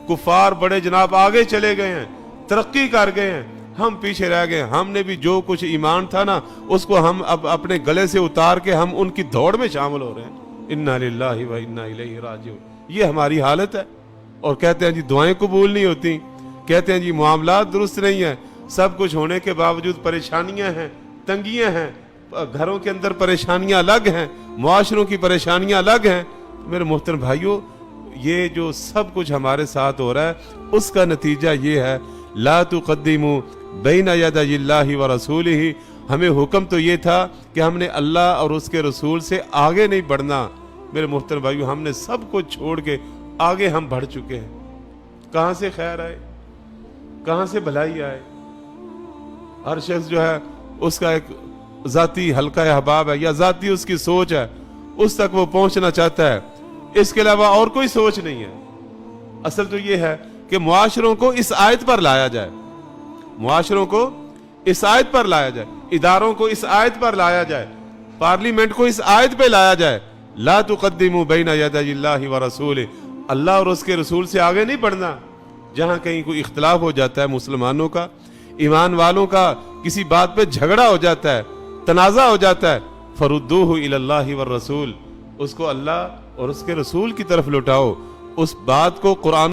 कुफार बड़े जनाब आगे चले गए हैं, तरक्की कर गए हैं, हम पीछे रह गए। हमने भी जो कुछ ईमान था ना, उसको हम अब अपने गले से उतार के हम उनकी दौड़ में शामिल हो रहे हैं। इन्ना लिल्लाहि व इन्ना इलैहि राजिऊन, ये हमारी हालत है। और कहते हैं जी दुआएं कबूल नहीं होती, कहते हैं जी मामलात दुरुस्त नहीं है। सब कुछ होने के बावजूद परेशानियां हैं, तंगियां हैं, घरों के अंदर परेशानियां अलग हैं, मुआशरों की परेशानियां अलग हैं। मेरे मोहतरम भाइयों, ये जो सब कुछ हमारे साथ हो रहा है, उसका नतीजा ये है, ला तुक़द्दिमू बैना यदायिल्लाहि व रसूलिही। हमें हुक्म तो ये था कि हमने अल्लाह और उसके रसूल से आगे नहीं बढ़ना। मेरे मोहतरम भाइयों, हमने सब कुछ छोड़ के आगे हम बढ़ चुके हैं। कहाँ से खैर आए, कहाँ से भलाई आए? हर शख्स जो है उसका एक ज़ाती हल्का अहबाब है या ज़ाती उसकी सोच है, उस तक वो पहुंचना चाहता है, इसके अलावा और कोई सोच नहीं है। असल तो ये है कि मुआशरों को इस आयत पर लाया जाए, मुआशरों को इस आयत पर लाया जाए, इदारों को इस आयत पर लाया जाए, पार्लियामेंट को इस आयत पे लाया जाए, ला तुक़द्दिमू बैना यदायिल्लाहि व रसूलिही। अल्लाह और उसके रसूल से आगे नहीं बढ़ना। जहां कहीं कोई इख्तिलाफ हो जाता है मुसलमानों का, ईमान वालों का, किसी बात पे झगड़ा हो जाता है, तनाज़ा हो जाता है, फरुद्दूहु इलल्लाहि व रसूल, उसको अल्लाह और उसके रसूल की तरफ लौटाओ। उस बात को कुरान